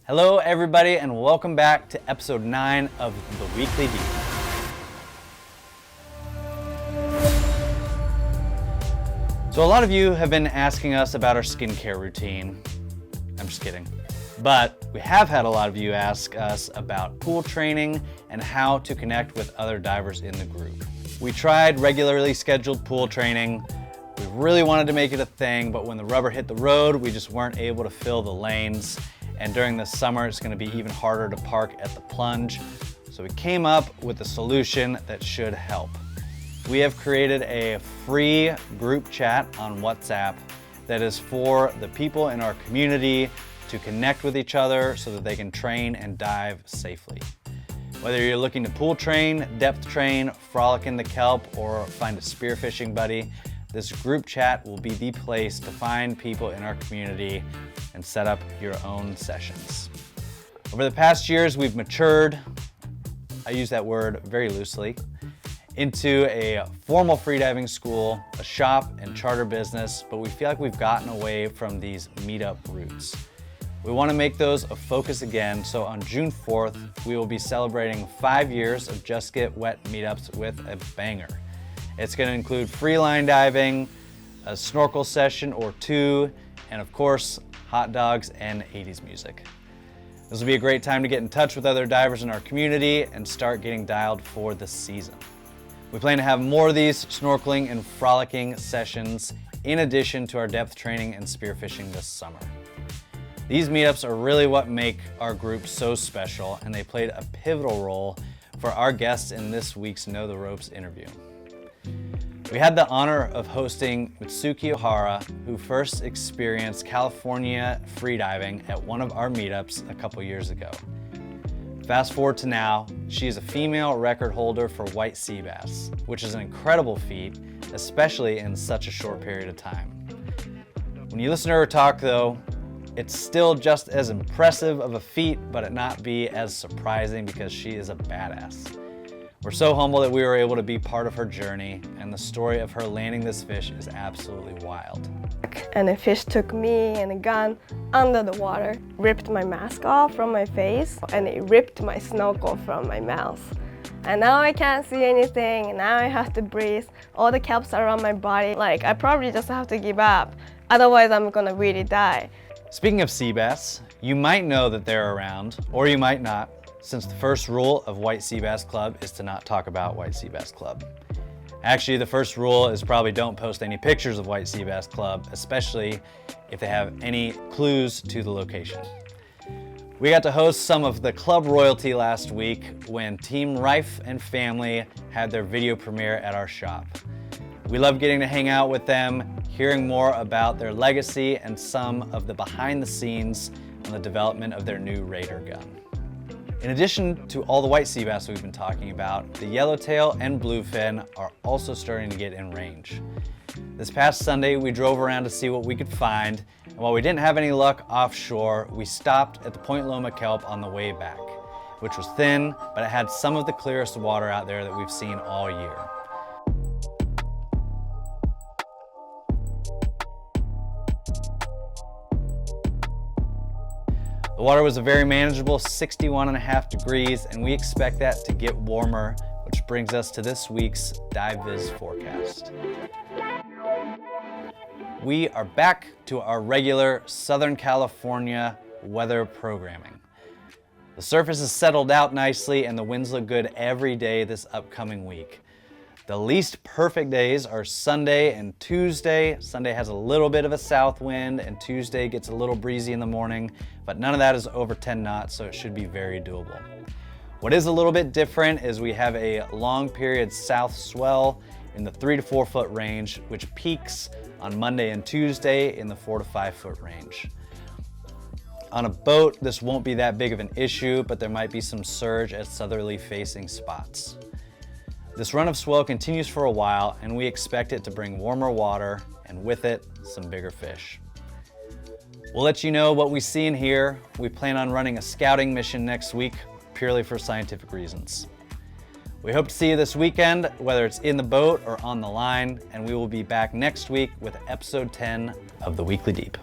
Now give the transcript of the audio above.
Hello everybody and welcome back to episode 9 of the Weekly Deep. So a lot of you have been asking us about our skincare routine. I'm just kidding. But we have had a lot of you ask us about pool training and how to connect with other divers in the group. We tried regularly scheduled pool training. We really wanted to make it a thing, but when the rubber hit the road, we just weren't able to fill the lanes. And during the summer, it's gonna be even harder to park at the plunge. So we came up with a solution that should help. We have created a free group chat on WhatsApp that is for the people in our community to connect with each other so that they can train and dive safely. Whether you're looking to pool train, depth train, frolic in the kelp, or find a spearfishing buddy, this group chat will be the place to find people in our community and set up your own sessions. Over the past years, we've matured, I use that word very loosely, into a formal freediving school, a shop and charter business, but we feel like we've gotten away from these meetup roots. We want to make those a focus again, so on June 4th, we will be celebrating 5 years of Just Get Wet meetups with a banger. It's going to include free line diving, a snorkel session or two, and of course, hot dogs and 80s music. This will be a great time to get in touch with other divers in our community and start getting dialed for the season. We plan to have more of these snorkeling and frolicking sessions in addition to our depth training and spearfishing this summer. These meetups are really what make our group so special, and they played a pivotal role for our guests in this week's Know the Ropes interview. We had the honor of hosting Mitsuki Hara, who first experienced California freediving at one of our meetups a couple years ago. Fast forward to now, she is a female record holder for White Seabass, which is an incredible feat, especially in such a short period of time. When you listen to her talk though, it's still just as impressive of a feat, but it not be as surprising because she is a badass. We're so humble that we were able to be part of her journey, and the story of her landing this fish is absolutely wild. And the fish took me and the gun under the water, ripped my mask off from my face, and it ripped my snorkel from my mouth. And now I can't see anything, and now I have to breathe. All the kelps are on my body. Like, I probably just have to give up. Otherwise, I'm gonna really die. Speaking of sea bass, you might know that they're around, or you might not, since the first rule of White Seabass Club is to not talk about White Seabass Club. Actually, the first rule is probably don't post any pictures of White Seabass Club, especially if they have any clues to the location. We got to host some of the club royalty last week when Team Riffe and family had their video premiere at our shop. We love getting to hang out with them, hearing more about their legacy and some of the behind the scenes on the development of their new Raider gun. In addition to all the white sea bass we've been talking about, the yellowtail and bluefin are also starting to get in range. This past Sunday, we drove around to see what we could find, and while we didn't have any luck offshore, we stopped at the Point Loma kelp on the way back, which was thin, but it had some of the clearest water out there that we've seen all year. The water was a very manageable 61.5 degrees, and we expect that to get warmer, which brings us to this week's Dive Viz forecast. We are back to our regular Southern California weather programming. The surface has settled out nicely and the winds look good every day this upcoming week. The least perfect days are Sunday and Tuesday. Sunday has a little bit of a south wind and Tuesday gets a little breezy in the morning, but none of that is over 10 knots, so it should be very doable. What is a little bit different is we have a long period south swell in the 3 to 4 foot range, which peaks on Monday and Tuesday in the 4 to 5 foot range. On a boat, this won't be that big of an issue, but there might be some surge at southerly facing spots. This run of swell continues for a while, and we expect it to bring warmer water, and with it, some bigger fish. We'll let you know what we see and hear. We plan on running a scouting mission next week, purely for scientific reasons. We hope to see you this weekend, whether it's in the boat or on the line, and we will be back next week with episode 10 of the Weekly Deep.